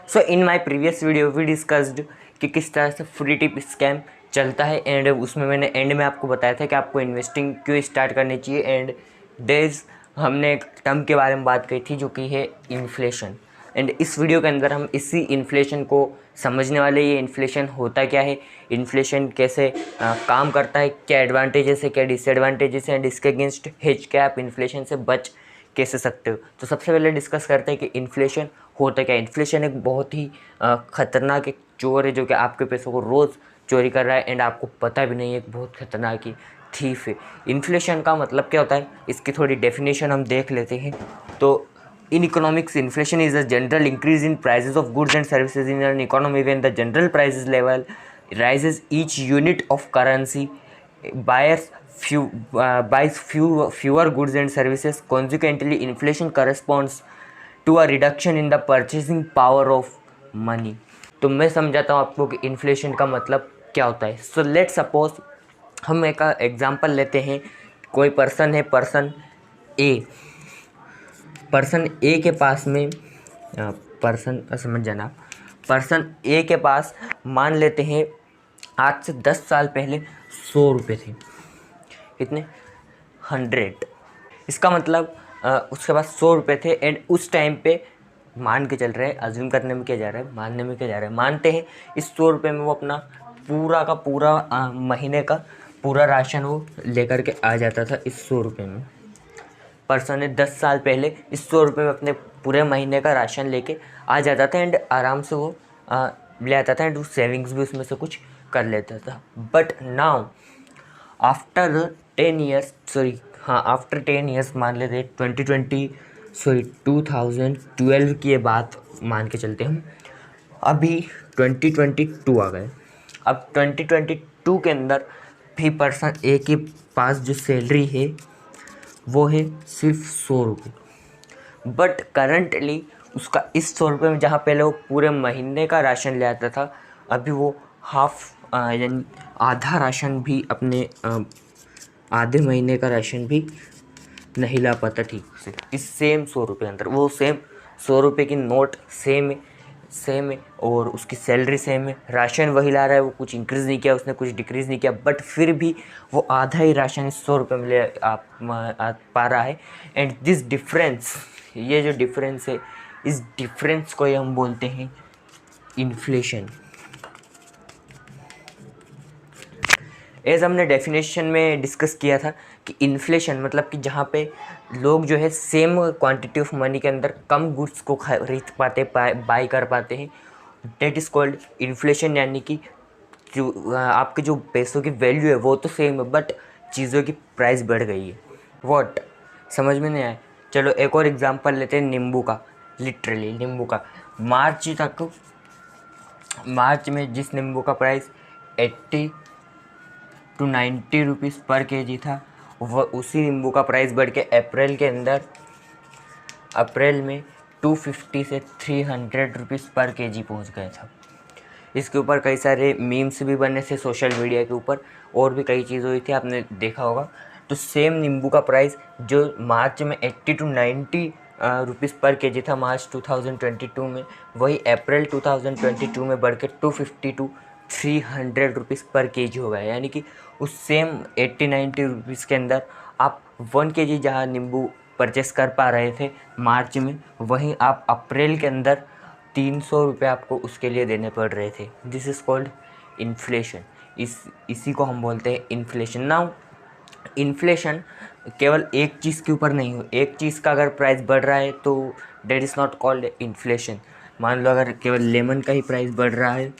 So in my previous video we discussed कि किस तरह से फ्री टिप स्कैम चलता है एंड उसमें मैंने एंड में आपको बताया था कि आपको इन्वेस्टिंग क्यों स्टार्ट करनी चाहिए एंड डेज हमने एक टर्म के बारे में बात की थी जो कि है इन्फ्लेशन। एंड इस वीडियो के अंदर हम इसी इन्फ्लेशन को समझने वाले, ये इन्फ्लेशन होता क्या है, इन्फ्लेशन कैसे काम करता है, क्या एडवांटेजेस है, क्या डिसएडवांटेजेस है एंड इसके अगेंस्ट हेज क्या आप इन्फ्लेशन से बच कैसे सकते हो। तो सबसे पहले डिस्कस करते हैं कि इन्फ्लेशन होता क्या है। इन्फ्लेशन एक बहुत ही ख़तरनाक एक चोर है जो कि आपके पैसों को रोज़ चोरी कर रहा है एंड आपको पता भी नहीं है, एक बहुत खतरनाक ही थीफ है। इन्फ्लेशन का मतलब क्या होता है, इसकी थोड़ी डेफिनेशन हम देख लेते हैं। तो in economics, inflation is a general increase in prices of goods and services in an economy when the general prices level rises each unit of currency buys fewer goods and services. Consequently, inflation corresponds to a reduction in the purchasing power of money. तो मैं समझाता हूँ आपको कि inflation का मतलब क्या होता है। सो लेट सपोज हम एक एग्जांपल लेते हैं। कोई पर्सन है, पर्सन ए के पास में पर्सन समझ जाना, पर्सन ए के पास मान लेते हैं आज से 10 साल पहले 100 रुपये थे। कितने? 100। इसका मतलब उसके पास 100 रुपये थे एंड उस टाइम पे मान के चल रहे हैं, अज्यूम करने में क्या जा रहा है, मानने में क्या जा रहा है, मानते हैं इस 100 रुपये में वो अपना पूरा का पूरा महीने का पूरा राशन वो लेकर के आ जाता था। इस 100 रुपये में पर्सन ने 10 साल पहले इस 100 रुपये में अपने पूरे महीने का राशन लेके आ जाता था एंड आराम से वो ले आता था एंड सेविंग्स भी उसमें से कुछ कर लेता था। But now after 10 years, after 10 years मान लेते 2012 की ये बात मान के चलते हम। अभी 2022 आ गए। अब 2022 के अंदर भी पर्सन ए के पास जो सैलरी है वो है सिर्फ 100 रुपये। बट करंटली उसका इस 100 रुपये में जहाँ पहले वो पूरे महीने का राशन ले आता था, अभी वो यानी आधा राशन भी अपने आधे महीने का राशन भी नहीं ला पाता ठीक से। इस सेम 100 रुपये अंदर वो सेम 100 रुपये की नोट सेम है और उसकी सैलरी सेम है, राशन वही ला रहा है, वो कुछ इंक्रीज़ नहीं किया उसने, कुछ डिक्रीज़ नहीं किया, बट फिर भी वो आधा ही राशन 100 रुपये में ले आ पा रहा है। एंड दिस डिफरेंस, ये जो डिफरेंस है, इस डिफरेंस को हम बोलते हैं इन्फ्लेशन। एज हमने डेफिनेशन में डिस्कस किया था कि इन्फ्लेशन मतलब कि जहाँ पे लोग जो है सेम क्वांटिटी ऑफ मनी के अंदर कम गुड्स को खरीद पाते, बाय कर पाते हैं, डेट इज़ कॉल्ड इन्फ्लेशन। यानी कि जो आपके जो पैसों की वैल्यू है वो तो सेम है बट चीज़ों की प्राइस बढ़ गई है। व्हाट, समझ में नहीं आया? चलो एक और एग्जांपल लेते हैं नींबू का। लिटरली नींबू का मार्च में जिस नींबू का प्राइस 80 to 90 रुपीज़ पर केजी था, वह उसी नींबू का प्राइस बढ़ के अप्रैल में 250 से 300 रुपीज़ पर केजी पहुंच गया था। इसके ऊपर कई सारे मीम्स भी बने थे सोशल मीडिया के ऊपर, और भी कई चीज़ हुई थी, आपने देखा होगा। तो सेम नींबू का प्राइस जो मार्च में 80 to 90 रुपीज़ पर केजी था मार्च 2022 में, वही अप्रैल 2022 में बढ़ के 250 to 300 रुपीज़ पर केजी हो गया। यानी कि उस सेम 80-90 रुपीज़ के अंदर आप 1 केजी जहाँ नींबू परचेस कर पा रहे थे मार्च में, वहीं आप अप्रैल के अंदर 300 रुपये आपको उसके लिए देने पड़ रहे थे। This is called inflation. इसी को हम बोलते हैं इन्फ्लेशन। नाउ इन्फ्लेशन केवल एक चीज़ के ऊपर नहीं हो, एक चीज़ का अगर प्राइस बढ़ रहा है तो that is not called inflation. मान लो अगर केवल लेमन का ही प्राइस बढ़ रहा है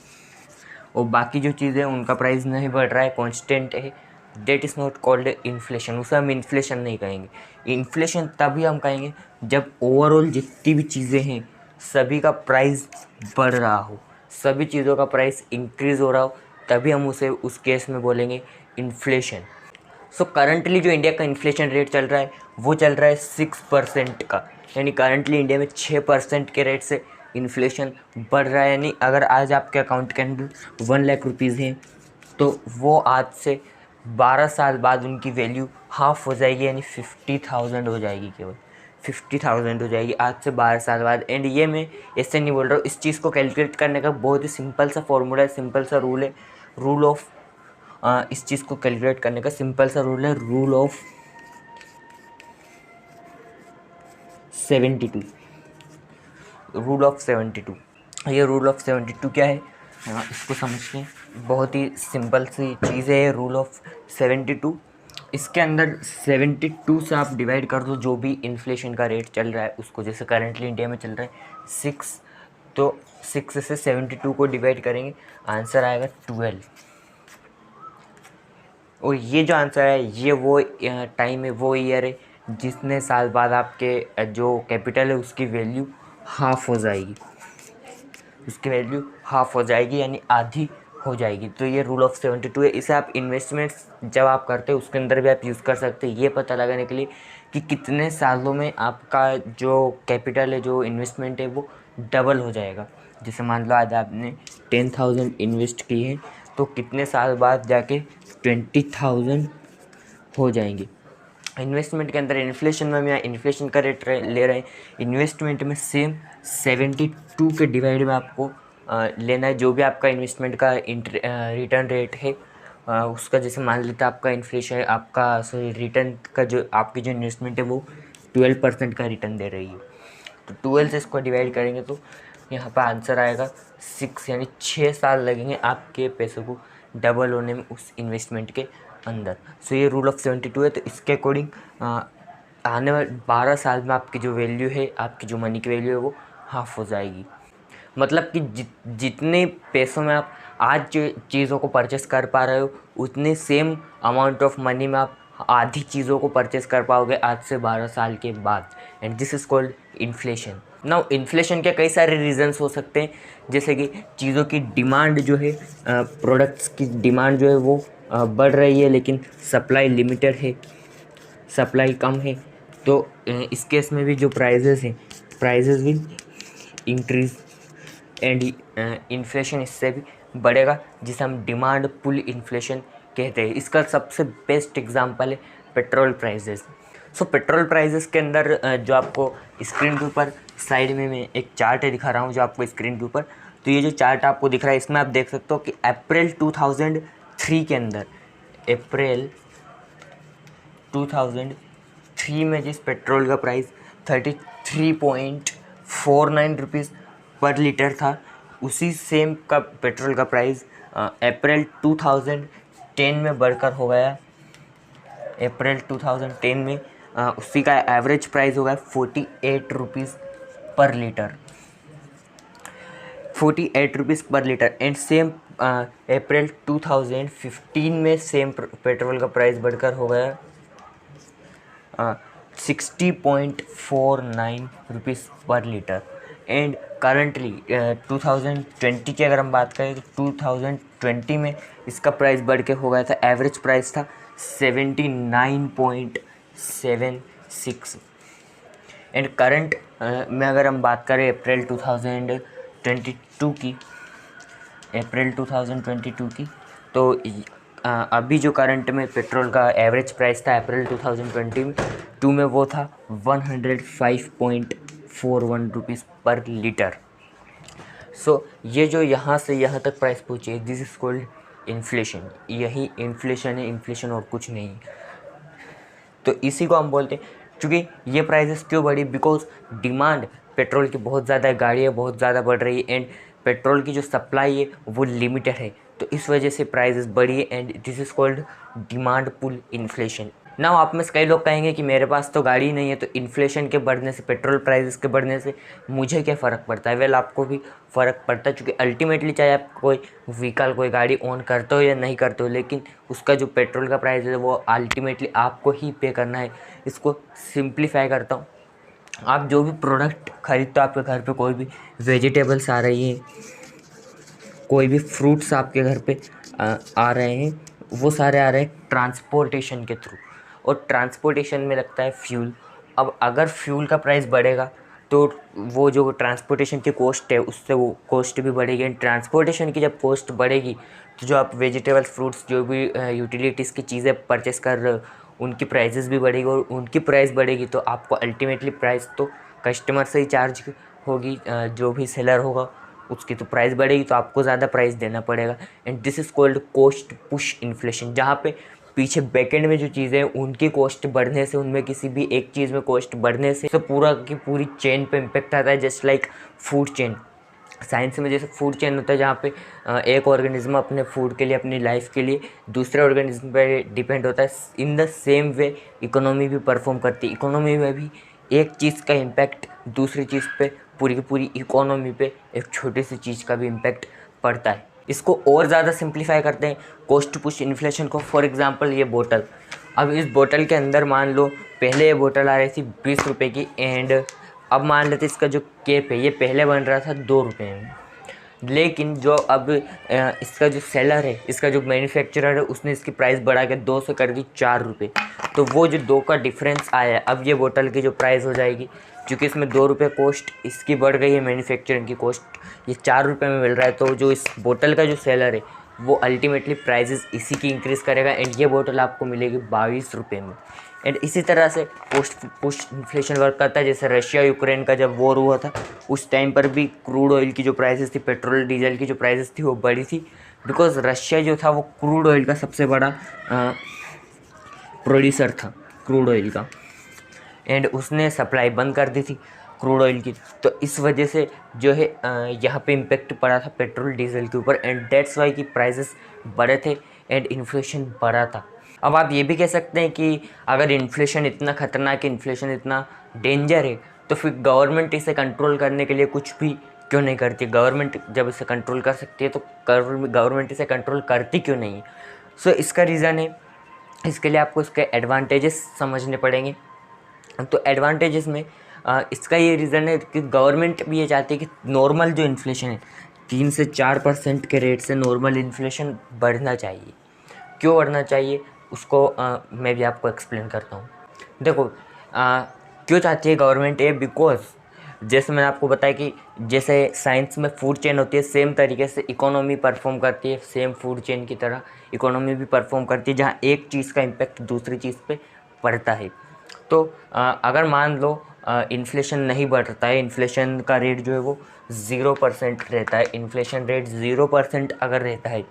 और बाकी जो चीज़ें उनका प्राइस नहीं बढ़ रहा है, कांस्टेंट है, that is not called inflation. उसे हम इन्फ्लेशन नहीं कहेंगे। इन्फ्लेशन तभी हम कहेंगे जब ओवरऑल जितनी भी चीज़ें हैं सभी का प्राइस बढ़ रहा हो, सभी चीज़ों का प्राइस इंक्रीज़ हो रहा हो, तभी हम उसे उस केस में बोलेंगे इन्फ्लेशन। सो करंटली जो इंडिया का इन्फ्लेशन रेट चल रहा है वो चल रहा है 6% का। यानी करंटली इंडिया में 6% के रेट से इन्फ्लेशन बढ़ रहा है। यानी अगर आज आपके अकाउंट के अंदर 1 लाख रुपीज़ हैं तो वो आज से 12 साल बाद उनकी वैल्यू हाफ हो जाएगी, यानी 50,000 हो जाएगी। केवल 50,000 हो जाएगी आज से 12 साल बाद। एंड ये मैं ऐसे नहीं बोल रहा हूँ, इस चीज़ को कैलकुलेट करने का बहुत ही सिंपल सा फॉर्मूला है, सिंपल सा रूल है, रूल ऑफ इस चीज़ को कैलकुलेट करने का सिंपल सा रूल है, रूल ऑफ 72, रूल ऑफ 72। ये रूल ऑफ 72 क्या है, इसको समझते हैं। बहुत ही सिंपल सी चीज़ है रूल ऑफ 72। इसके अंदर 72 से आप डिवाइड कर दो जो भी इन्फ्लेशन का रेट चल रहा है उसको, जैसे करेंटली इंडिया में चल रहा है 6, तो 6 से 72 को डिवाइड करेंगे, आंसर आएगा 12। और ये जो आंसर है ये वो टाइम है, वो ईयर है जितने साल बाद आपके जो कैपिटल है उसकी वैल्यू हाफ हो जाएगी, उसकी वैल्यू हाफ हो जाएगी यानी आधी हो जाएगी। तो ये रूल ऑफ 72 है। इसे आप इन्वेस्टमेंट्स जब आप करते हो उसके अंदर भी आप यूज़ कर सकते हैं, ये पता लगाने के लिए कि कितने सालों में आपका जो कैपिटल है, जो इन्वेस्टमेंट है वो डबल हो जाएगा। जैसे मान लो आज आपने 10,000 इन्वेस्ट की है तो कितने साल बाद जाके 20,000 हो जाएंगे। इन्वेस्टमेंट के अंदर इन्फ्लेशन में हम यहाँ इन्फ्लेशन का रेट ले रहे हैं, इन्वेस्टमेंट में सेम 72 के डिवाइड में आपको लेना है जो भी आपका इन्वेस्टमेंट का रिटर्न रेट है उसका। जैसे मान लेते हैं आपका इन्फ्लेशन आपका सॉरी रिटर्न का जो आपकी जो इन्वेस्टमेंट है वो 12% का रिटर्न दे रही है, तो 12 से इसको डिवाइड करेंगे तो यहाँ पर आंसर आएगा 6, यानी 6 साल लगेंगे आपके पैसों को डबल होने में उस इन्वेस्टमेंट के अंदर। सो ये रूल ऑफ 72 है। तो इसके अकॉर्डिंग आने वाले 12 साल में आपकी जो वैल्यू है, आपकी जो मनी की वैल्यू है वो हाफ हो जाएगी। मतलब कि जितने पैसों में आप आज जो चीज़ों को परचेस कर पा रहे हो उतने सेम अमाउंट ऑफ मनी में आप आधी चीज़ों को परचेस कर पाओगे आज से 12 साल के बाद। And this is called inflation. Now inflation के कई सारे रीजंस हो सकते हैं, जैसे कि चीज़ों की डिमांड जो है, प्रोडक्ट्स की डिमांड जो है वो बढ़ रही है लेकिन सप्लाई लिमिटेड है, सप्लाई कम है, तो इस केस में भी जो प्राइजेस हैं prices will increase and inflation इससे भी बढ़ेगा, जिसे हम डिमांड पुल इन्फ्लेशन कहते हैं। इसका सबसे बेस्ट एग्जांपल है पेट्रोल प्राइजेस। सो पेट्रोल प्राइजेस के अंदर जो आपको स्क्रीन के ऊपर साइड में मैं एक चार्ट है दिखा रहा हूँ जो आपको स्क्रीन के ऊपर, तो ये जो चार्ट आपको दिख रहा है इसमें आप देख सकते हो कि अप्रैल 2003 के अंदर, अप्रैल 2003 में जिस पेट्रोल का प्राइस 33.49 रुपीज़ पर लीटर था, उसी सेम का पेट्रोल का प्राइस अप्रैल 2010 में बढ़कर हो गया, अप्रैल 2010 में उसी का एवरेज प्राइस हो गया 48 रुपीज़ पर लीटर, 48 रुपीज़ पर लीटर। एंड सेम अप्रैल 2015 में सेम पेट्रोल का प्राइस बढ़कर हो गया 60.49 रुपीज़ पर लीटर। एंड करंटली 2020 की अगर हम बात करें तो 2020 में इसका प्राइस बढ़ के हो गया था, एवरेज प्राइस था 79.76। एंड करंट में अगर हम बात करें अप्रैल 2022 की, अप्रैल 2022 की, तो अभी जो करंट में पेट्रोल का एवरेज प्राइस था अप्रैल 2022 में वो था 105.41 रुपीज़ पर लीटर। सो ये जो यहाँ से यहाँ तक प्राइस पहुँची है, दिस इज़ कॉल्ड इन्फ्लेशन। यही इन्फ्लेशन है, इन्फ्लेशन और कुछ नहीं। तो इसी को हम बोलते हैं, क्योंकि ये प्राइसेस क्यों बढ़ी, बिकॉज डिमांड पेट्रोल की बहुत ज़्यादा है, गाड़ियाँ बहुत ज़्यादा बढ़ रही है एंड पेट्रोल की जो सप्लाई है वो लिमिटेड है, तो इस वजह से प्राइसेस बढ़ी है। And this is called demand pull inflation. ना आप में से कई लोग कहेंगे कि मेरे पास तो गाड़ी नहीं है, तो इन्फ्लेशन के बढ़ने से, पेट्रोल प्राइसेस के बढ़ने से मुझे क्या फ़र्क पड़ता है। वेल, आपको भी फ़र्क पड़ता है, क्योंकि अल्टीमेटली चाहे आप कोई व्हीकल, कोई गाड़ी ओन करते हो या नहीं करते हो, लेकिन उसका जो पेट्रोल का प्राइस है वो अल्टीमेटली आपको ही पे करना है। इसको सिंप्लीफाई करता हूँ, आप जो भी प्रोडक्ट खरीदते हो, आपके घर पे कोई भी वेजिटेबल्स आ रही हैं, कोई भी फ्रूट्स आपके घर पे आ रहे हैं, वो सारे आ रहे हैं ट्रांसपोर्टेशन के थ्रू, और ट्रांसपोर्टेशन में लगता है फ्यूल। अब अगर फ्यूल का प्राइस बढ़ेगा तो वो जो ट्रांसपोर्टेशन की कॉस्ट है उससे वो कॉस्ट भी बढ़ेगी। एंड ट्रांसपोर्टेशन की जब कॉस्ट बढ़ेगी तो जो आप वेजिटेबल्स, फ्रूट्स, जो भी यूटिलिटीज़ की चीज़ें परचेस कर रहे हो उनकी प्राइजेस भी बढ़ेगी, और उनकी प्राइस बढ़ेगी तो आपको अल्टीमेटली प्राइस तो कस्टमर से ही चार्ज होगी, जो भी सेलर होगा उसकी तो प्राइस बढ़ेगी, तो आपको ज़्यादा प्राइस देना पड़ेगा। And this is called cost push inflation, जहाँ पे पीछे बैकएंड में जो चीज़ें हैं उनकी कॉस्ट बढ़ने से, उनमें किसी भी एक चीज़ में कॉस्ट बढ़ने से तो पूरा की पूरी चेन पे इम्पेक्ट आता है। Just like food chain, science में जैसे फूड चेन होता है जहाँ पे एक ऑर्गेनिज्म अपने फूड के लिए, अपनी लाइफ के लिए दूसरे ऑर्गेनिज्म पे डिपेंड होता है। In the same way economy भी परफॉर्म करती है। इकोनॉमी में भी एक चीज़ का इम्पैक्ट दूसरी चीज़ पे, पूरी की पूरी इकोनॉमी पे एक छोटी सी चीज़ का भी इम्पैक्ट पड़ता है। इसको और ज़्यादा सिंप्लीफाई करते हैं कॉस्ट पुश इन्फ्लेशन को। फॉर एग्जांपल ये बोतल, अब इस बोतल के अंदर मान लो पहले ये बोतल आ रही थी 20 रुपये की, एंड अब मान लेते इसका जो केप है ये पहले बन रहा था 2 रुपये में, लेकिन जो अब इसका जो सेलर है, इसका जो मैन्युफैक्चरर है, उसने इसकी प्राइस बढ़ा के 2 से कर दी 4 रुपये। तो वो जो 2 का डिफरेंस आया है, अब ये बोतल की जो प्राइस हो जाएगी, क्योंकि इसमें 2 रुपये कॉस्ट इसकी बढ़ गई है, मैन्युफैक्चरिंग की कॉस्ट, ये 4 रुपये में मिल रहा है, तो जो इस बोतल का जो सेलर है वो अल्टीमेटली प्राइजेस इसी की इंक्रीज़ करेगा, एंड ये बोतल आपको मिलेगी 22 रुपये में। एंड इसी तरह से पोस्ट पुश इन्फ्लेशन वर्क करता है। जैसे रशिया यूक्रेन का जब वॉर हुआ था उस टाइम पर भी क्रूड ऑयल की जो प्राइसेस थी, पेट्रोल डीजल की जो प्राइसेस थी वो बढ़ी थी, बिकॉज रशिया जो था वो क्रूड ऑयल का सबसे बड़ा प्रोड्यूसर था क्रूड ऑयल का, एंड उसने सप्लाई बंद कर दी थी क्रूड ऑयल की। तो इस वजह से जो है यहाँ पे इम्पेक्ट पड़ा था पेट्रोल डीजल के ऊपर, एंड दैट्स वाई की प्राइसेस बढ़े थे एंड इन्फ्लेशन बढ़ा था। अब आप ये भी कह सकते हैं कि अगर इन्फ्लेशन इतना ख़तरनाक है, इन्फ्लेशन इतना डेंजर है, तो फिर गवर्नमेंट इसे कंट्रोल करने के लिए कुछ भी क्यों नहीं करती। गवर्नमेंट जब इसे कंट्रोल कर सकती है तो गवर्नमेंट इसे कंट्रोल करती क्यों नहीं है। सो इसका रीज़न है, इसके लिए आपको इसके एडवांटेजेस समझने पड़ेंगे। तो एडवांटेजेस में इसका ये रीज़न है कि गवर्नमेंट भी ये चाहती है कि नॉर्मल जो इन्फ्लेशन है 3 से 4% के रेट से नॉर्मल इन्फ्लेशन बढ़ना चाहिए। क्यों बढ़ना चाहिए उसको मैं भी आपको एक्सप्लेन करता हूँ। देखो क्यों चाहती है गवर्नमेंट ये, बिकॉज जैसे मैंने आपको बताया कि जैसे साइंस में फूड चेन होती है, सेम तरीके से इकोनॉमी परफॉर्म करती है, सेम फूड चेन की तरह इकोनॉमी भी परफॉर्म करती है, जहाँ एक चीज़ का इम्पैक्ट दूसरी चीज़ पे पड़ता है। तो अगर मान लो इन्फ्लेशन नहीं बढ़ता है, इन्फ्लेशन का रेट जो है वो 0% रहता है, इन्फ्लेशन रेट 0% अगर रहता है,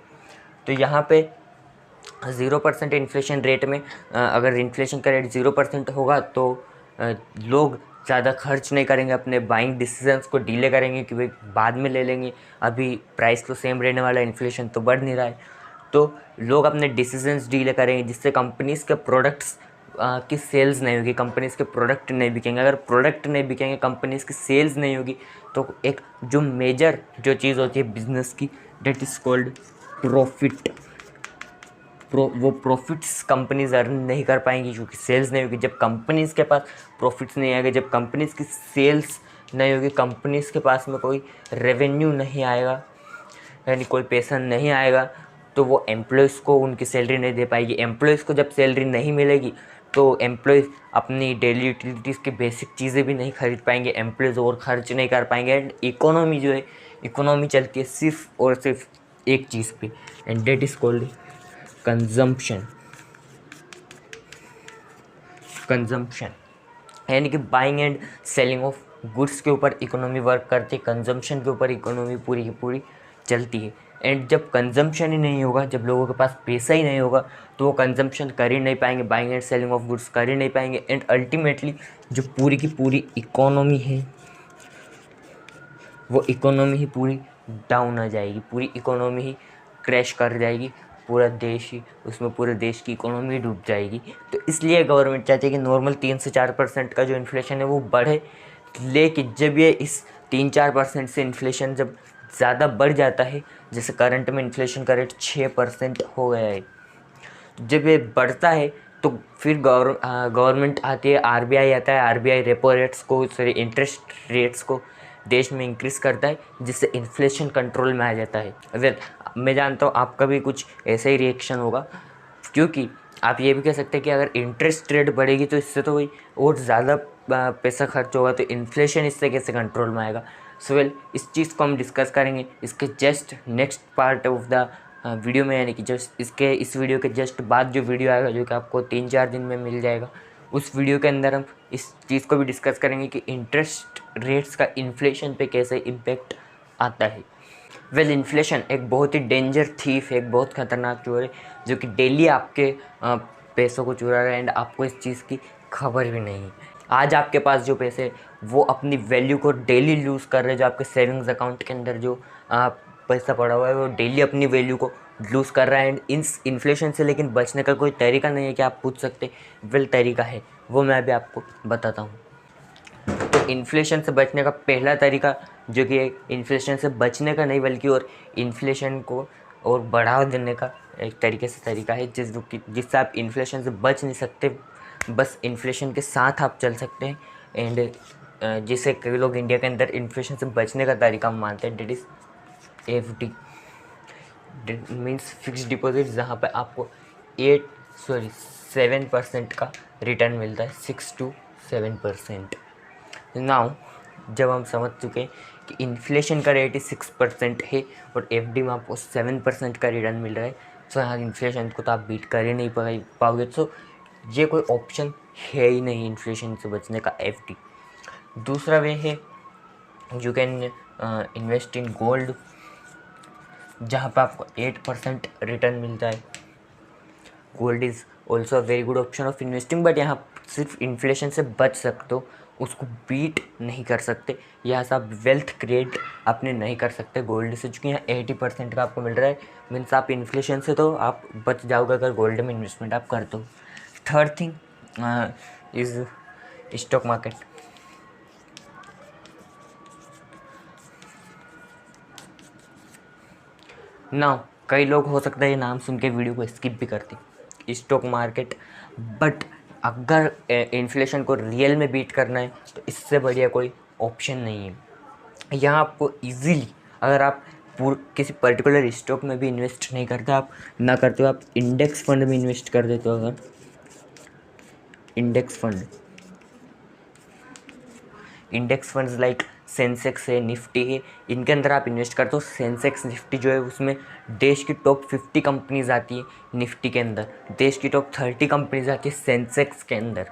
तो यहाँ पे 0% इन्फ्लेशन रेट में अगर इन्फ्लेशन का रेट 0% होगा तो लोग ज़्यादा खर्च नहीं करेंगे, अपने बाइंग डिसीजंस को डिले करेंगे कि भाई बाद में ले लेंगे, अभी प्राइस तो सेम रहने वाला है, इन्फ्लेशन तो बढ़ नहीं रहा है। तो लोग अपने डिसीजंस डिले करेंगे, जिससे कंपनीज़ के प्रोडक्ट्स की सेल्स नहीं होगी, कंपनीज़ के प्रोडक्ट नहीं बिकेंगे। अगर प्रोडक्ट नहीं बिकेंगे, कंपनीज़ की सेल्स नहीं होगी, तो एक जो मेजर जो चीज़ होती है बिज़नेस की, डेट इज़ कॉल्ड प्रॉफिट। वो प्रॉफिट्स कंपनीज अर्न नहीं कर पाएंगी क्योंकि सेल्स नहीं होगी। जब कंपनीज़ के पास प्रॉफिट्स नहीं आएगा, जब कंपनीज़ की सेल्स नहीं होगी, कंपनीज़ के पास में कोई रेवेन्यू नहीं आएगा, यानी कोई पैसा नहीं आएगा, तो वो एम्प्लॉयज़ को उनकी सैलरी नहीं दे पाएगी। एम्प्लॉयज़ को जब सैलरी नहीं मिलेगी तो एम्प्लॉयज़ अपनी डेली यूटिलिटीज़ की बेसिक चीज़ें भी नहीं खरीद पाएंगे, एम्प्लॉयज़ और खर्च नहीं कर पाएंगे। एंड इकोनॉमी जो है, इकोनॉमी चलती है सिर्फ और सिर्फ एक चीज़ पे, and that is called consumption. यानी कि buying and selling of goods के ऊपर इकोनॉमी वर्क करती है, कंजम्पशन के ऊपर इकोनॉमी पूरी की पूरी चलती है। एंड जब कंजम्पशन ही नहीं होगा, जब लोगों के पास पैसा ही नहीं होगा, तो वो कंजम्पशन कर ही नहीं पाएंगे, buying and selling of goods कर ही नहीं पाएंगे, एंड अल्टीमेटली जो पूरी की पूरी इकोनॉमी है वो इकोनॉमी ही पूरी डाउन आ जाएगी, पूरी इकोनॉमी ही क्रैश कर जाएगी, पूरा देश ही, उसमें पूरे देश की इकोनॉमी डूब जाएगी। तो इसलिए गवर्नमेंट चाहती है कि नॉर्मल 3 से 4% का जो इन्फ्लेशन है वो बढ़े, लेकिन जब ये इस 3-4% से इन्फ्लेशन जब ज़्यादा बढ़ जाता है, जैसे करंट में इन्फ्लेशन का रेट 6% हो गया है, जब ये बढ़ता है तो फिर गवर्नमेंट आती है, आरबीआई आता है, आरबीआई रेपो रेट्स को, सॉरी इंटरेस्ट रेट्स को देश में इंक्रीज़ करता है, जिससे इन्फ्लेशन कंट्रोल में आ जाता है। वेल मैं जानता हूँ आपका भी कुछ ऐसा ही रिएक्शन होगा, क्योंकि आप ये भी कह सकते हैं कि अगर इंटरेस्ट रेट बढ़ेगी तो इससे तो वही और ज़्यादा पैसा खर्च होगा, तो इन्फ्लेशन इससे कैसे कंट्रोल में आएगा। सो वेल इस चीज़ को हम डिस्कस करेंगे इसके just next part of the video में, यानी कि जस्ट इस वीडियो के जस्ट बाद जो वीडियो आएगा, जो कि आपको 3-4 दिन में मिल जाएगा, उस वीडियो के अंदर हम इस चीज़ को भी डिस्कस करेंगे कि इंटरेस्ट रेट्स का इन्फ्लेशन पे कैसे इम्पेक्ट आता है। इन्फ्लेशन एक बहुत ही डेंजर थीफ है, एक बहुत ख़तरनाक चोर है, जो कि डेली आपके पैसों को चुरा रहा है एंड आपको इस चीज़ की खबर भी नहीं है। आज आपके पास जो पैसे वो अपनी वैल्यू को डेली लूज़ कर रहे हैं। जो आपके सेविंग्स अकाउंट के अंदर जो पैसा पड़ा हुआ है वो डेली अपनी वैल्यू को लूज़ कर रहा है एंड इस इन्फ्लेशन से लेकिन बचने का कोई तरीका नहीं है कि आप पूछ सकते। तरीका है, वो मैं अभी आपको बताता हूँ। तो इन्फ्लेशन से बचने का पहला तरीका, जो कि इन्फ्लेशन से बचने का नहीं बल्कि और इन्फ्लेशन को और बढ़ावा देने का एक तरीके से तरीका है, जिससे आप इन्फ्लेशन से बच नहीं सकते, बस इन्फ्लेशन के साथ आप चल सकते हैं। एंड जिसे कई लोग इंडिया के अंदर इन्फ्लेशन से बचने का तरीका मानते हैं, that is FD, means fix deposit, जहाँ पे आपको 7% का रिटर्न मिलता है, 6 to 7%। नाउ जब हम समझ चुके हैं कि इन्फ्लेशन का रेट ही 6% है और FD में आपको 7% का रिटर्न मिल रहा है, तो यहाँ इन्फ्लेशन को तो आप बीट कर ही नहीं पाओगे। तो ये कोई ऑप्शन है ही नहीं इन्फ्लेशन से बचने का, FD। दूसरा वे है you can invest in gold, जहाँ पर आपको 8% रिटर्न मिलता है। Gold is also a very good option of investing, but यहाँ सिर्फ इन्फ्लेशन से बच सकते हो, उसको बीट नहीं कर सकते। यहाँ से आप वेल्थ क्रिएट अपने नहीं कर सकते गोल्ड से, चूँकि यहाँ 80% का आपको मिल रहा है। मीन्स आप इन्फ्लेशन से तो आप बच जाओगे अगर गोल्ड में इन्वेस्टमेंट आप करते हो। Third thing is stock market. ना कई लोग हो सकता है ये नाम सुन के वीडियो को स्किप भी करते, स्टॉक मार्केट, बट अगर इन्फ्लेशन को रियल में बीट करना है तो इससे बढ़िया कोई ऑप्शन नहीं है। यहाँ आपको इजीली, अगर आप किसी पर्टिकुलर स्टॉक में भी इन्वेस्ट नहीं करते, आप ना करते हो, आप इंडेक्स फंड में इन्वेस्ट कर देते हो। अगर इंडेक्स फंड्स लाइक सेंसेक्स है, निफ्टी है, इनके अंदर आप इन्वेस्ट करते हो। सेंसेक्स निफ्टी जो है उसमें देश की टॉप 50 कंपनीज आती है, निफ्टी के अंदर देश की टॉप 30 कंपनीज आती है सेंसेक्स के अंदर,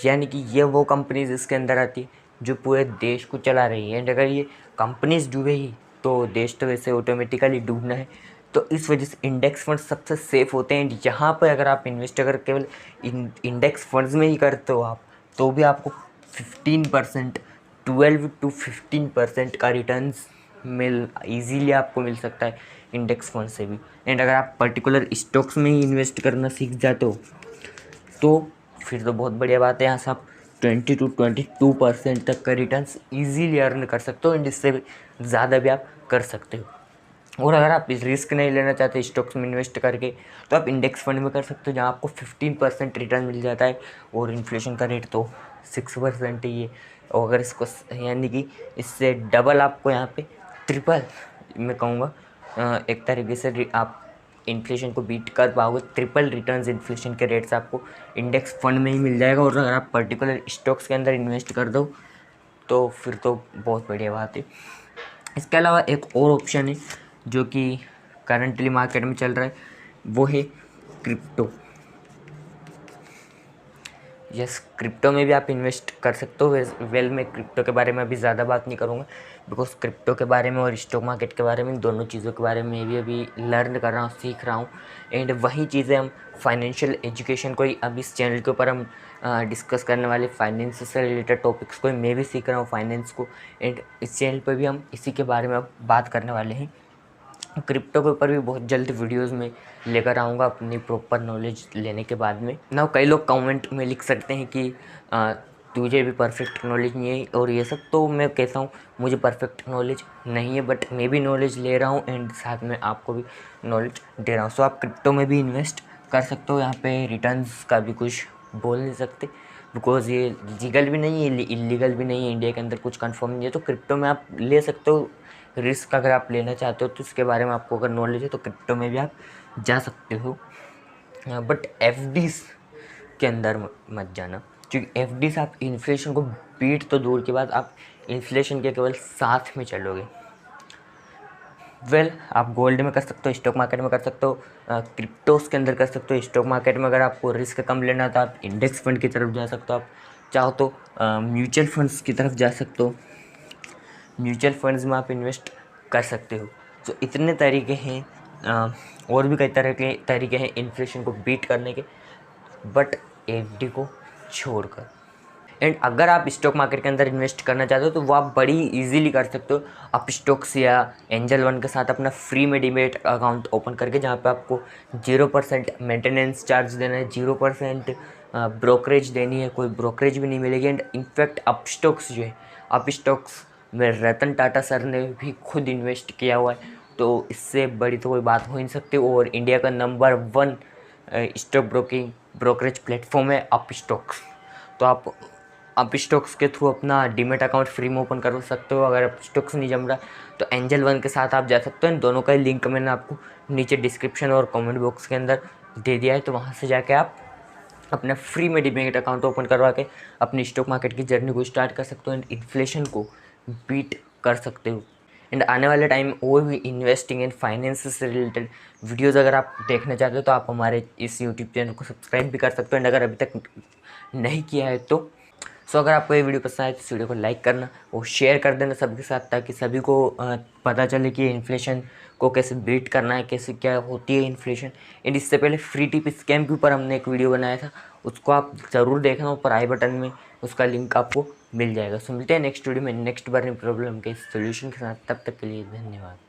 यानी कि ये वो कंपनीज इसके अंदर आती है जो पूरे देश को चला रही है। एंड अगर ये कंपनीज डूबे ही तो देश तो वैसे ऑटोमेटिकली डूबना है। तो इस वजह से इंडेक्स फंड सबसे सेफ़ होते हैं। एंड यहाँ पर अगर आप इन्वेस्ट अगर केवल इंडेक्स फंड्स में ही करते हो आप, तो भी आपको 15%, 12 to 15% का रिटर्न्स ईजीली आपको मिल सकता है इंडेक्स फंड से भी। एंड अगर आप पर्टिकुलर स्टॉक्स में ही इन्वेस्ट करना सीख जाते हो तो फिर तो बहुत बढ़िया बात है। यहाँ से आप 20 to 22% तक का रिटर्न्स ईजीली अर्न कर सकते हो एंड इससे ज़्यादा भी आप कर सकते हो। और अगर आप इस रिस्क नहीं लेना चाहते स्टॉक्स में इन्वेस्ट करके, तो आप इंडेक्स फंड में कर सकते हो, जहाँ आपको 15% रिटर्न मिल जाता है और इन्फ्लेशन का रेट तो 6% ही है। और अगर इसको यानी कि इससे डबल आपको यहाँ पे ट्रिपल, मैं कहूँगा एक तरीके से आप इन्फ्लेशन को बीट कर पाओगे। ट्रिपल रिटर्न्स इन्फ्लेशन के रेट से आपको इंडेक्स फंड में ही मिल जाएगा। और अगर आप पर्टिकुलर स्टॉक्स के अंदर इन्वेस्ट कर दो तो फिर तो बहुत बढ़िया बात है। इसके अलावा एक और ऑप्शन है जो कि करंटली मार्केट में चल रहा है, वो है क्रिप्टो। यस, क्रिप्टो में भी आप इन्वेस्ट कर सकते हो। मैं क्रिप्टो के बारे में अभी ज़्यादा बात नहीं करूँगा, बिकॉज क्रिप्टो के बारे में और स्टॉक मार्केट के बारे में, दोनों चीज़ों के बारे में भी अभी लर्न कर रहा हूँ, सीख रहा हूँ। एंड वही चीज़ें हम फाइनेंशियल एजुकेशन को ही अब इस चैनल के ऊपर हम डिस्कस करने वाले, फाइनेंस से रिलेटेड टॉपिक्स को मैं भी सीख रहा हूँ, फाइनेंस को। एंड इस चैनल पर भी हम इसी के बारे में अब बात करने वाले हैं। क्रिप्टो के ऊपर भी बहुत जल्द वीडियोस में लेकर आऊँगा अपनी प्रॉपर नॉलेज लेने के बाद में। ना कई लोग कमेंट में लिख सकते हैं कि तुझे भी परफेक्ट नॉलेज नहीं है और ये सब, तो मैं कहता हूँ मुझे परफेक्ट नॉलेज नहीं है, बट मैं भी नॉलेज ले रहा हूँ एंड साथ में आपको भी नॉलेज दे रहा हूँ। सो आप क्रिप्टो में भी इन्वेस्ट कर सकते हो। यहाँ पे रिटर्न्स का भी कुछ बोल नहीं सकते, बिकॉज ये लीगल भी नहीं है, इलीगल भी नहीं है, इंडिया के अंदर कुछ कंफर्म नहीं है। तो क्रिप्टो में आप ले सकते हो। रिस्क अगर आप लेना चाहते हो तो इसके बारे में आपको अगर नॉलेज है तो क्रिप्टो में भी आप जा सकते हो, बट एफडीज़ के अंदर मत जाना, क्योंकि एफडीज़ आप इन्फ्लेशन को बीट तो दूर की बात, आप इन्फ्लेशन के केवल साथ में चलोगे। आप गोल्ड में कर सकते हो, स्टॉक मार्केट में कर सकते हो, क्रिप्टोस के अंदर कर सकते हो। स्टॉक मार्केट में अगर आपको रिस्क कम लेना है तो आप इंडेक्स फंड की तरफ जा सकते हो, आप चाहो तो म्यूचुअल फंड्स की तरफ जा सकते हो, म्यूचुअल फंड्स में आप इन्वेस्ट कर सकते हो। तो इतने तरीके हैं, और भी कई तरह के तरीके हैं इन्फ्लेशन को बीट करने के, बट एफडी को छोड़कर। एंड अगर आप स्टॉक मार्केट के अंदर इन्वेस्ट करना चाहते हो तो वो आप बड़ी इजीली कर सकते हो। आप स्टॉक्स या एंजल वन के साथ अपना फ्री में डीमेट अकाउंट ओपन करके, जहाँ पे आपको 0% मेंटेनेंस चार्ज देना है, 0% ब्रोकरेज देनी है, कोई ब्रोकरेज भी नहीं मिलेगी। एंड इनफैक्ट अप स्टॉक्स जो है, अप स्टॉक्स में रतन टाटा सर ने भी खुद इन्वेस्ट किया हुआ है, तो इससे बड़ी तो कोई बात हो ही नहीं सकती। और इंडिया का नंबर 1 स्टॉक ब्रोकरेज प्लेटफॉर्म है अप स्टॉक्स। तो आप स्टॉक्स के थ्रू अपना डीमेट अकाउंट फ्री में ओपन कर सकते हो। अगर आप स्टॉक्स नहीं जम रहा तो एंजल वन के साथ आप जा सकते हो। इन दोनों का लिंक मैंने आपको नीचे डिस्क्रिप्शन और कमेंट बॉक्स के अंदर दे दिया है, तो वहाँ से जाके आप अपना फ्री में डीमेट अकाउंट ओपन करवा के अपनी स्टॉक मार्केट की जर्नी को स्टार्ट कर सकते हो एंड इन्फ्लेशन को बीट कर सकते हो। एंड आने वाले टाइम और भी इन्वेस्टिंग एंड फाइनेंस से रिलेटेड वीडियोस अगर आप देखना चाहते हो तो आप हमारे इस यूट्यूब चैनल को सब्सक्राइब भी कर सकते हो। एंड अगर अभी तक नहीं किया है तो अगर आपको ये वीडियो पसंद आए तो इस वीडियो को लाइक करना और शेयर कर देना सबके साथ, ताकि सभी को पता चले कि इन्फ्लेशन को कैसे बीट करना है, कैसे क्या होती है इन्फ्लेशन। एंड इससे पहले फ्री टिप स्कैम के ऊपर हमने एक वीडियो बनाया था, उसको आप ज़रूर देखना, ऊपर आई बटन में उसका लिंक आपको मिल जाएगा। सो मिलते हैं नेक्स्ट वीडियो में नेक्स्ट बार प्रॉब्लम के सोल्यूशन के साथ। तब तक के लिए धन्यवाद।